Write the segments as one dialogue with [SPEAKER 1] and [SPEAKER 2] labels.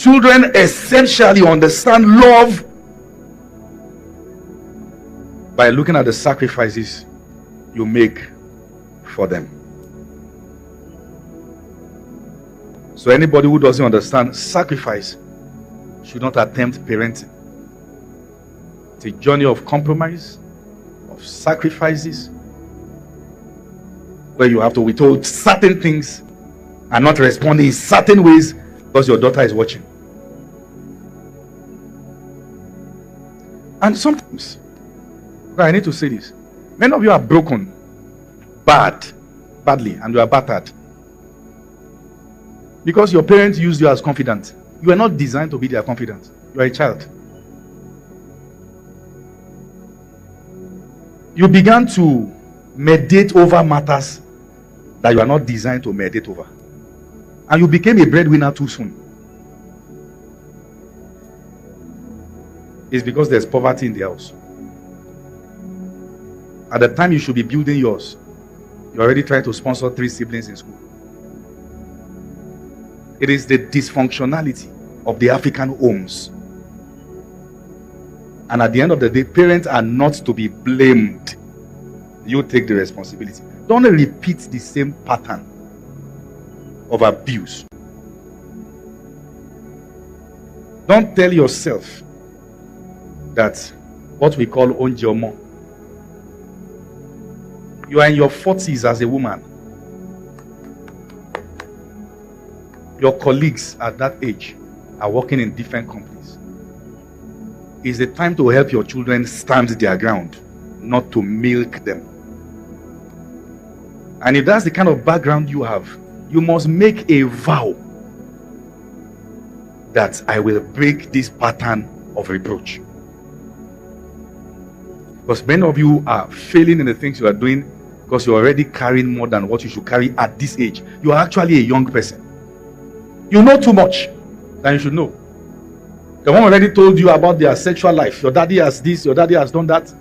[SPEAKER 1] Children essentially understand love by looking at the sacrifices you make for them. So anybody who doesn't understand sacrifice should not attempt parenting. It's a journey of compromise, of sacrifices, where you have to withhold certain things and not respond in certain ways because your daughter is watching. And sometimes, I need to say this, many of you are broken badly, and you are battered because your parents used you as confidant. You are not designed to be their confidant. You are a child. You began to meditate over matters that you are not designed to meditate over. And you became a breadwinner too soon. It's because there's poverty in the house. At the time you should be building yours, you're already trying to sponsor 3 siblings in school. It is the dysfunctionality of the African homes. And at the end of the day, parents are not to be blamed. You take the responsibility. Don't repeat the same pattern of abuse. Don't tell yourself that what we call onjomo. You are in your 40s as a woman. Your colleagues at that age are working in different companies. It's the time to help your children stand their ground, not to milk them. And if that's the kind of background you have, you must make a vow that I will break this pattern of reproach. Because many of you are failing in the things you are doing because you're already carrying more than what you should carry at this age. You are actually a young person. You know too much than you should know. The one already told you about their sexual life. Your daddy has this, your daddy has done that.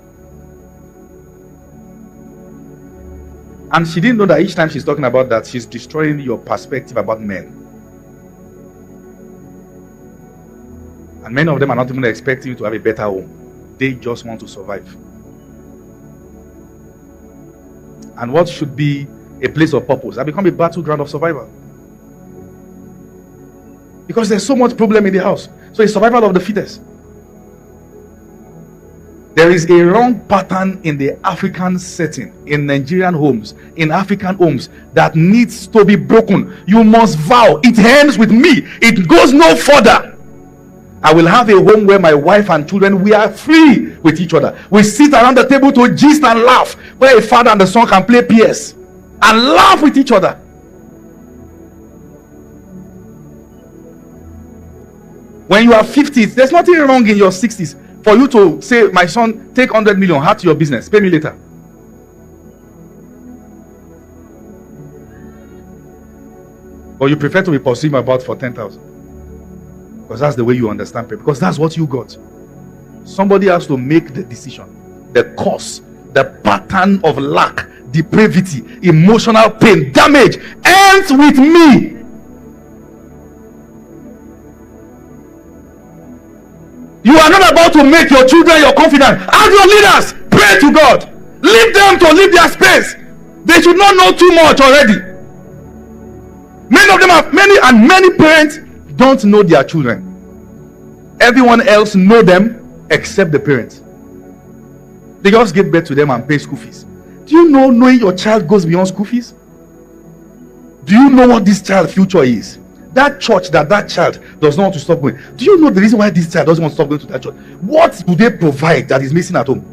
[SPEAKER 1] And she didn't know that each time she's talking about that, she's destroying your perspective about men. And many of them are not even expecting you to have a better home. They just want to survive. And what should be a place of purpose has become a battleground of survival. Because there's so much problem in the house. So it's survival of the fittest. There is a wrong pattern in the African setting, in Nigerian homes, in African homes, that needs to be broken. You must vow. It ends with me. It goes no further. I will have a home where my wife and children, we are free with each other. We sit around the table to gist and laugh, where a father and the son can play PS and laugh with each other. When you are 50, there's nothing wrong in your 60s for you to say, my son, take 100 million, heart to your business, pay me later. Or you prefer to be pursuing about for 10,000. Because that's the way you understand people. Because that's what you got. Somebody has to make the decision. The cause, the pattern of lack, depravity, emotional pain, damage ends with me. You are not about to make your children your confidant. As your leaders, pray to God. Leave them to leave their space. They should not know too much already. Many of them have many parents don't know their children. Everyone else know them except the parents. They just give birth to them and pay school fees. Do you know knowing your child goes beyond school fees? Do you know what this child's future is? That church that child does not want to stop going. Do you know the reason why this child doesn't want to stop going to that church? What do they provide that is missing at home?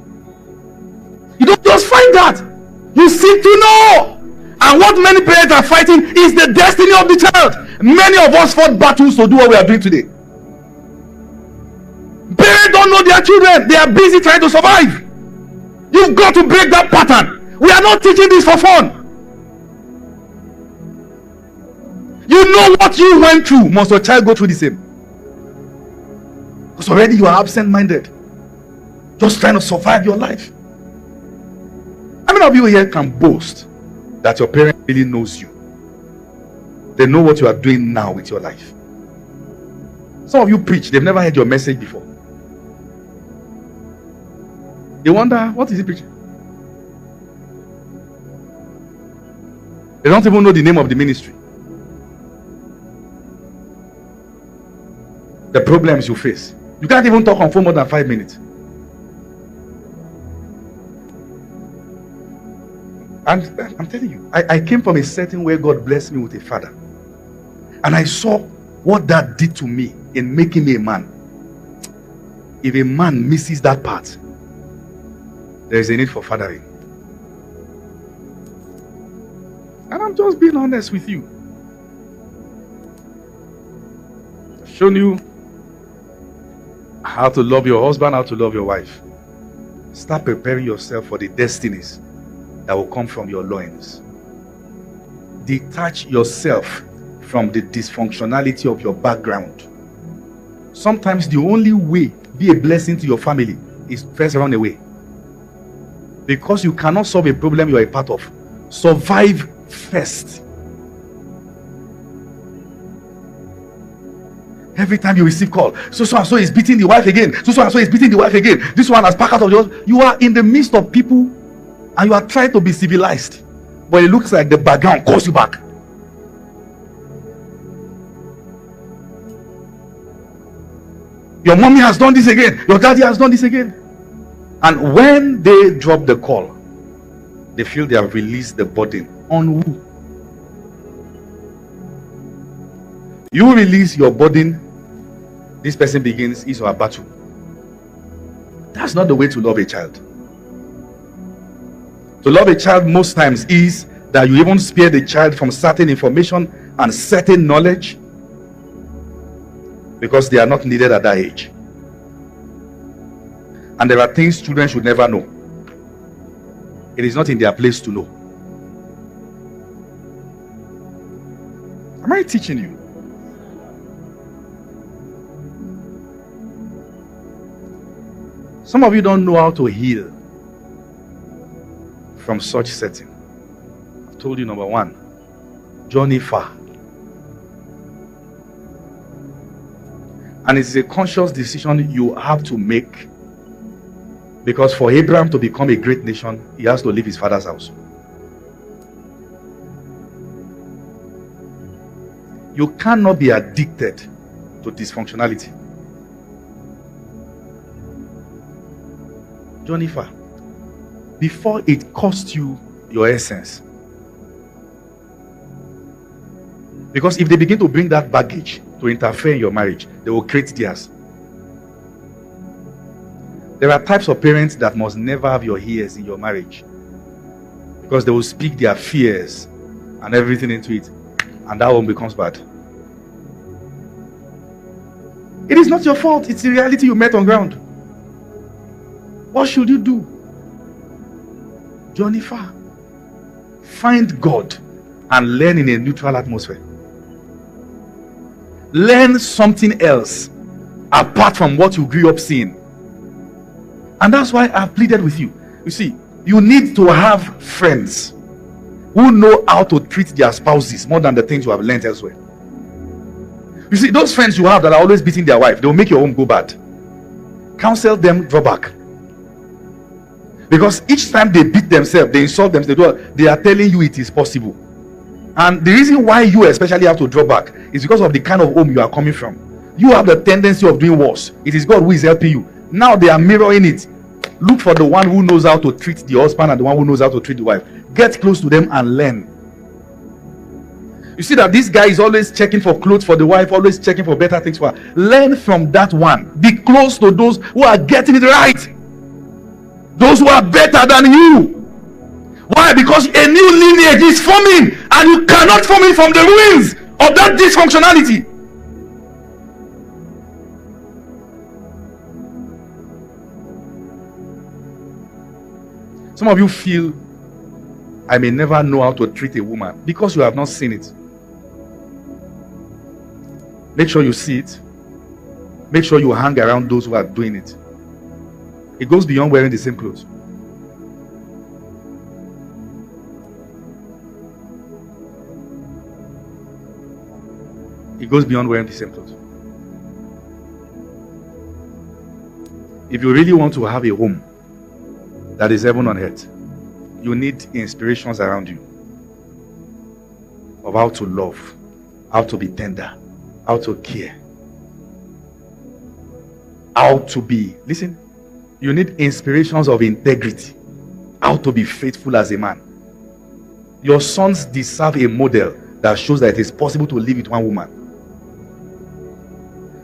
[SPEAKER 1] You don't just find that. You seek to know. And what many parents are fighting is the destiny of the child. Many of us fought battles to do what we are doing today. Parents don't know their children. They are busy trying to survive. You've got to break that pattern. We are not teaching this for fun. You know what you went through. Must your child go through the same? Because already you are absent-minded, just trying to survive your life. How many of you here can boast that your parent really knows you? They know what you are doing now with your life. Some of you preach, they've never heard your message before. They wonder, what is he preaching? They don't even know the name of the ministry. The problems you face. You can't even talk on phone more than 5 minutes. And I'm telling you, I came from a setting where God blessed me with a father. And I saw what that did to me in making me a man. If a man misses that part, there is a need for fathering. And I'm just being honest with you. I've shown you how to love your husband, how to love your wife. Start preparing yourself for the destinies that will come from your loins. Detach yourself from the dysfunctionality of your background. Sometimes the only way be a blessing to your family is first run away. Because you cannot solve a problem you are a part of. Survive first. Every time you receive call, so and so is beating the wife again. So and so is beating the wife again. This one has packed out of yours. You are in the midst of people and you are trying to be civilized. But it looks like the background calls you back. Your mommy has done this again. Your daddy has done this again. And when they drop the call, they feel they have released the burden on who? You release your burden, this person begins his or her battle. That's not the way to love a child. To love a child most times is that you even spare the child from certain information and certain knowledge because they are not needed at that age. And there are things children should never know. It is not in their place to know. Am I teaching you? Some of you don't know how to heal from such setting. I've told you, number one, journey far. And it's a conscious decision you have to make. Because for Abraham to become a great nation, he has to leave his father's house. You cannot be addicted to dysfunctionality. Journey far. Before it costs you your essence. Because if they begin to bring that baggage to interfere in your marriage, they will create theirs. There are types of parents that must never have your ears in your marriage. Because they will speak their fears and everything into it. And that one becomes bad. It is not your fault. It's the reality you met on ground. What should you do? Journey far. Find God and learn in a neutral atmosphere. Learn something else apart from what you grew up seeing. And that's why I've pleaded with you. You see, you need to have friends who know how to treat their spouses more than the things you have learned elsewhere. You see, those friends you have that are always beating their wife, they will make your home go bad. Counsel them, draw back. Because each time they beat themselves, they insult themselves, they are telling you it is possible. And the reason why you especially have to draw back is because of the kind of home you are coming from. You have the tendency of doing worse. It is God who is helping you. Now they are mirroring it. Look for the one who knows how to treat the husband and the one who knows how to treat the wife. Get close to them and learn. You see that this guy is always checking for clothes for the wife, always checking for better things for her. Learn from that one. Be close to those who are getting it right. Those who are better than you. Why? Because a new lineage is forming and you cannot form it from the ruins of that dysfunctionality. Some of you feel, I may never know how to treat a woman because you have not seen it. Make sure you see it. Make sure you hang around those who are doing it. It goes beyond wearing the same clothes. It goes beyond wearing the same clothes. If you really want to have a home that is heaven on earth, you need inspirations around you of how to love, how to be tender, how to care, how to be, listen, you need inspirations of integrity, how to be faithful as a man. Your sons deserve a model that shows that it is possible to live with one woman.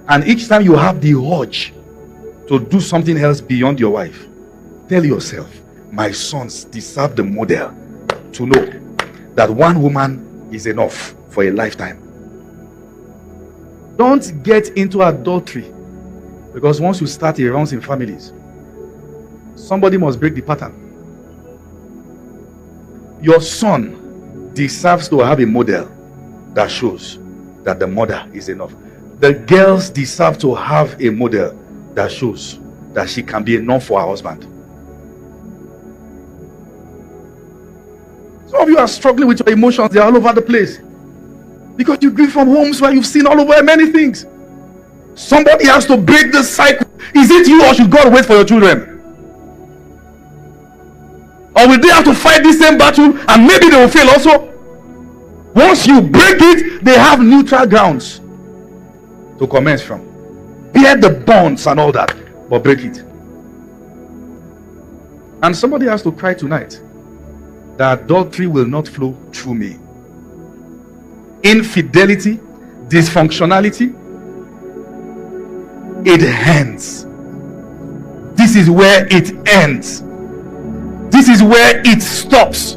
[SPEAKER 1] And each time you have the urge to do something else beyond your wife, tell yourself, my sons deserve the model to know that one woman is enough for a lifetime. Don't get into adultery, because once you start, it runs in families. Somebody must break the pattern. Your son deserves to have a model that shows that the mother is enough. The girls deserve to have a model that shows that she can be enough for her husband. Some of you are struggling with your emotions. They're all over the place because you grew from homes where you've seen all over many things. Somebody has to break the cycle. Is it you, or should God wait for your children? Or will they have to fight the same battle and maybe they will fail also? Once you break it, they have neutral grounds to commence from. Bear the bonds and all that, but break it. And somebody has to cry tonight that adultery will not flow through me. Infidelity, dysfunctionality, it ends. This is where it ends. This is where it stops.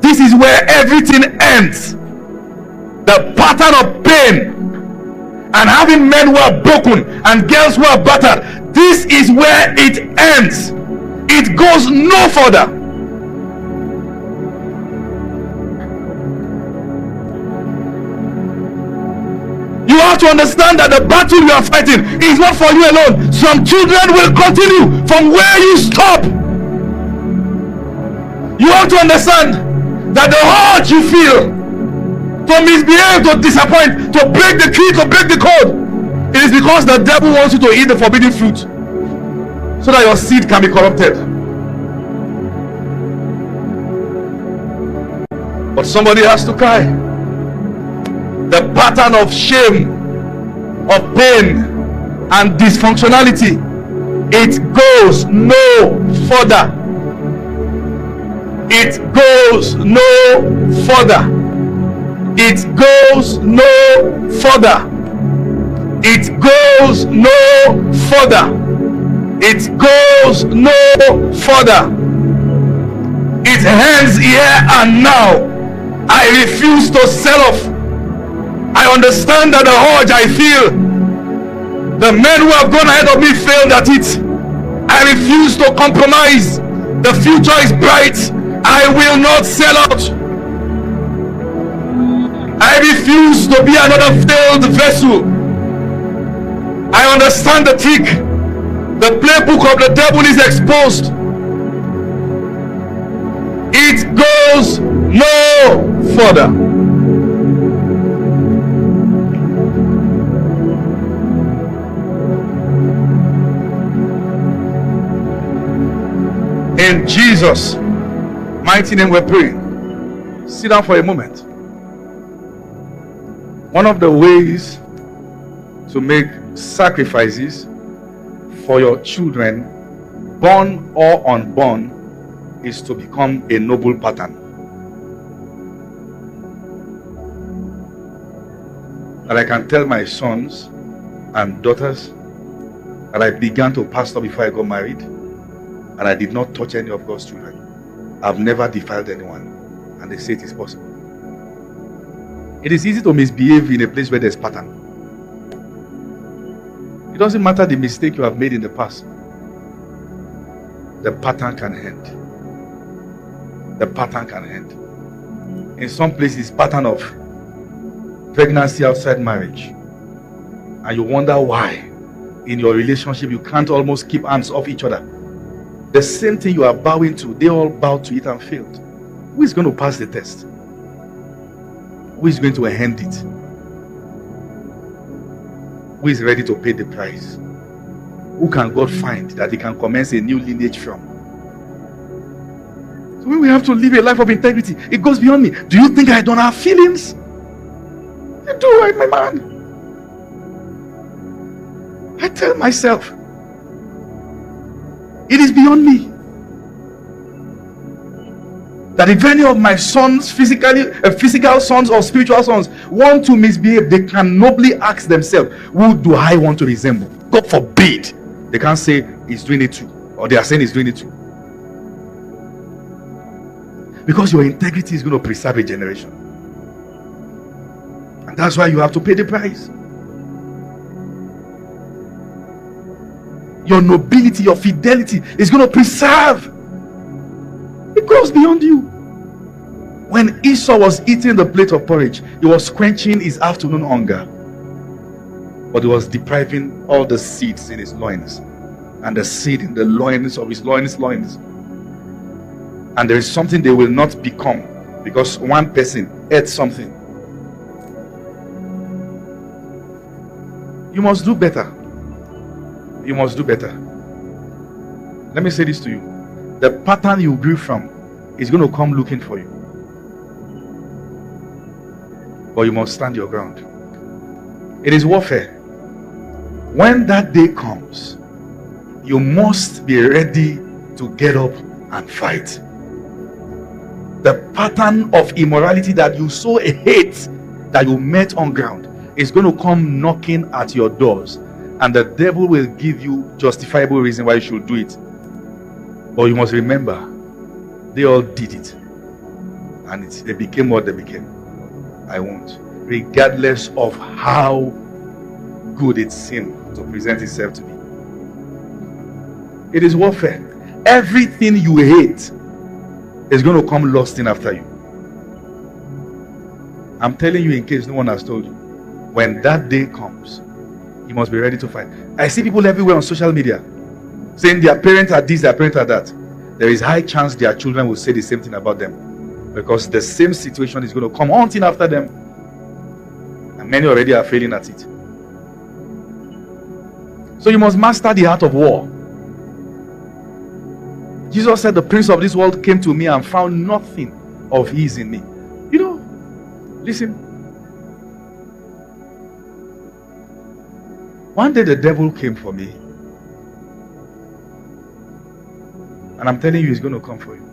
[SPEAKER 1] This is where everything ends. The pattern of pain and having men who are broken and girls who are battered, this is where it ends. It goes no further. You have to understand that the battle you are fighting is not for you alone. Some children will continue from where you stop. You have to understand that the urge you feel to misbehave, to disappoint, to break the key, to break the code, it is because the devil wants you to eat the forbidden fruit so that your seed can be corrupted. But somebody has to cry. The pattern of shame, of pain and dysfunctionality, it goes no further. It goes no further. It goes no further. It goes no further. It goes no further. It ends here and now. I refuse to sell off. I understand that the urge I feel, the men who have gone ahead of me failed at it. I refuse to compromise. The future is bright. I will not sell out. I refuse to be another failed vessel. I understand the trick. The playbook of the devil is exposed. It goes no further. In Jesus' mighty name we're praying. Sit down for a moment. One of the ways to make sacrifices for your children, born or unborn, is to become a noble pattern. And I can tell my sons and daughters that I began to pastor before I got married, and I did not touch any of God's children. I've never defiled anyone, and they say it is possible. It is easy to misbehave in a place where there's pattern. It doesn't matter the mistake you have made in the past. The pattern can end. The pattern can end. In some places, pattern of pregnancy outside marriage, and you wonder why in your relationship you can't almost keep hands off each other. The same thing you are bowing to, they all bowed to it and failed. Who is going to pass the test? Who is going to end it? Who is ready to pay the price? who can God find that he can commence a new lineage from? So when we have to live a life of integrity, it goes beyond me. Do you think I don't have feelings? I do, my man. I tell myself, it is beyond me that if any of my sons, physical sons or spiritual sons, want to misbehave, they can nobly ask themselves, who do I want to resemble? God forbid. They can't say he's doing it too, or they are saying he's doing it too. Because your integrity is going to preserve a generation. And that's why you have to pay the price. Your nobility, your fidelity is going to preserve. It goes beyond you. When Esau was eating the plate of porridge, he was quenching his afternoon hunger, but he was depriving all the seeds in his loins, and the seed in the loins of his loins. And there is something they will not become because one person ate something. You must do better. You must do better. Let me say this to you. The pattern you grew from is going to come looking for you. But you must stand your ground. It is warfare. When that day comes, you must be ready to get up and fight. The pattern of immorality that you so hate, that you met on ground, is going to come knocking at your doors, and the devil will give you justifiable reason why you should do it. But you must remember, they all did it, and they became what they became. I won't, regardless of how good it seemed to present itself to be. It is warfare. Everything you hate is going to come lusting after you. I'm telling you in case no one has told you. When that day comes, you must be ready to fight. I see people everywhere on social media saying their parents are this, their parents are that. There is high chance their children will say the same thing about them, because the same situation is going to come haunting after them, and many already are failing at it. So you must master the art of war. Jesus said, the prince of this world came to me and found nothing of his in me. You know, listen. One day the devil came for me. And I'm telling you, he's going to come for you.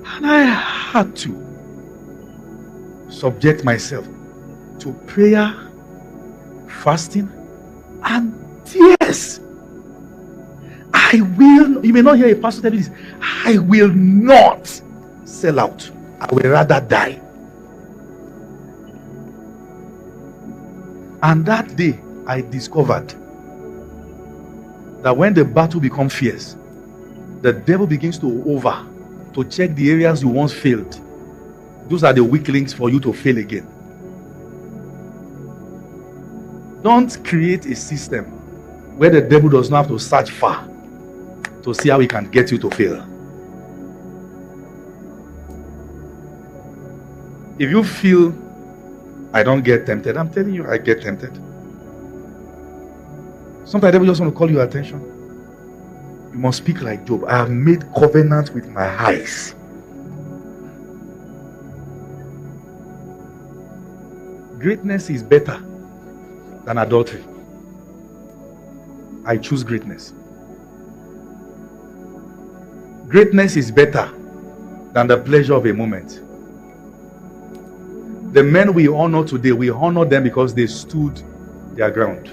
[SPEAKER 1] And I had to subject myself to prayer, fasting, and tears. I will, you may not hear a pastor tell you this, I will not sell out. I will rather die. And that day, I discovered that when the battle becomes fierce, the devil begins to check the areas you once failed. Those are the weak links for you to fail again. Don't create a system where the devil does not have to search far to see how he can get you to fail. If you feel I don't get tempted, I'm telling you, I get tempted. Sometimes the devil just want to call your attention. You must speak like Job. I have made covenant with my eyes. Greatness is better than adultery. I choose greatness. Greatness is better than the pleasure of a moment. The men we honor today, we honor them because they stood their ground.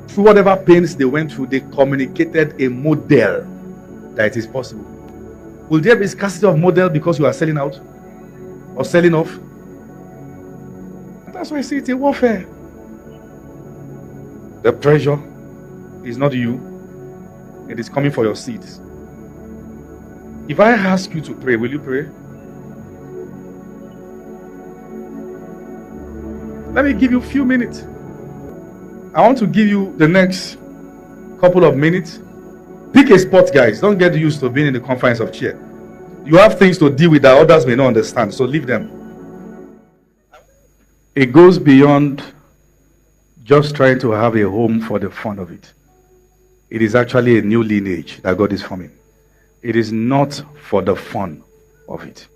[SPEAKER 1] Through whatever pains they went through, they communicated a model that it is possible. Will there be scarcity of model because you are selling out or selling off? And that's why I say it's a warfare. The pressure is not you, it is coming for your seeds. If I ask you to pray, will you pray? Let me give you a few minutes. I want to give you the next couple of minutes. Pick a spot, guys. Don't get used to being in the confines of chair. You have things to deal with that others may not understand, so leave them. It goes beyond just trying to have a home for the fun of it. It is actually a new lineage that God is forming. It is not for the fun of it.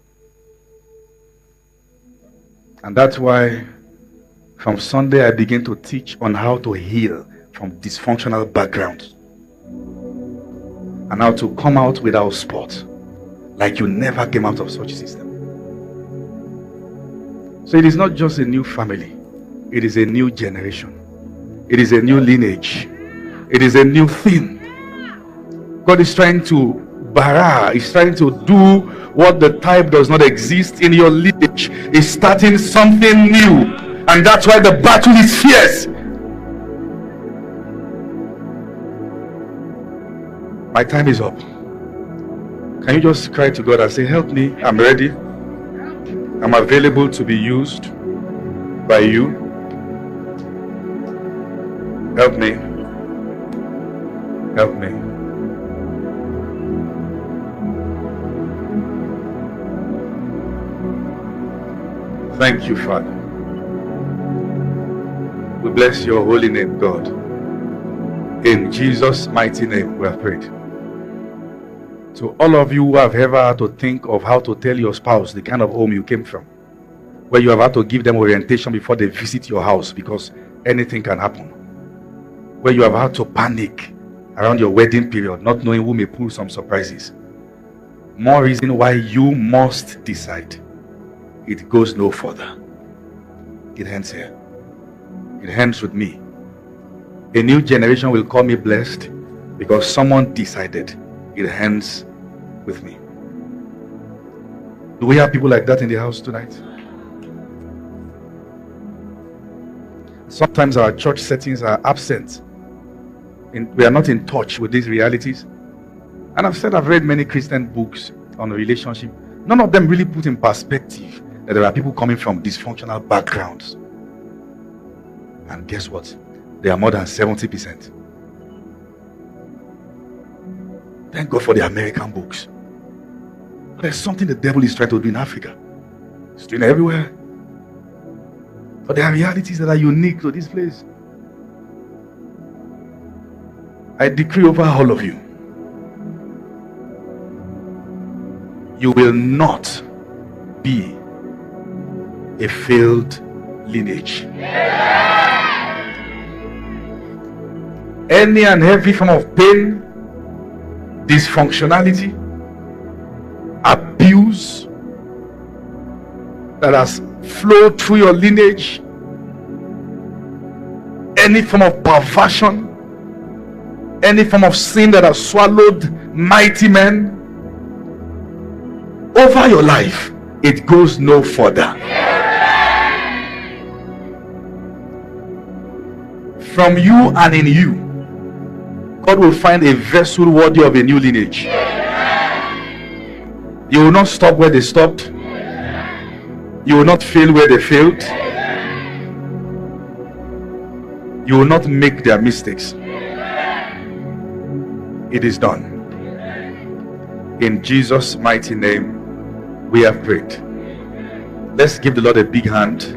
[SPEAKER 1] And that's why from Sunday I begin to teach on how to heal from dysfunctional backgrounds and how to come out without spot, like you never came out of such a system. So it is not just a new family, it is a new generation, it is a new lineage, it is a new thing. God is trying to He's trying to do what the type does not exist in your lineage. He's starting something new, and that's why the battle is fierce. My time is up. Can you just cry to God and say, help me, I'm ready, I'm available to be used by you. Help me. Help me. Thank you, Father. We bless your holy name, God. In Jesus' mighty name we have prayed. To all of you who have ever had to think of how to tell your spouse the kind of home you came from, where you have had to give them orientation before they visit your house because anything can happen, where you have had to panic around your wedding period, not knowing who may pull some surprises. More reason why you must decide. It goes no further. It ends here. It ends with me. A new generation will call me blessed because someone decided. It ends with me. Do we have people like that in the house tonight? Sometimes our church settings are absent. We are not in touch with these realities. And I've read many Christian books on relationship. None of them really put in perspective that there are people coming from dysfunctional backgrounds. And guess what? They are more than 70%. Thank God for the American books. But there's something the devil is trying to do in Africa. It's doing everywhere. But there are realities that are unique to this place. I decree over all of you, you will not be a failed lineage. Any and every form of pain, dysfunctionality, abuse that has flowed through your lineage, any form of perversion, any form of sin that has swallowed mighty men over your life, it goes no further. From you and in you, God will find a vessel worthy of a new lineage. You will not stop where they stopped. You will not fail where they failed. You will not make their mistakes. It is done. In Jesus' mighty name, we have prayed. Let's give the Lord a big hand.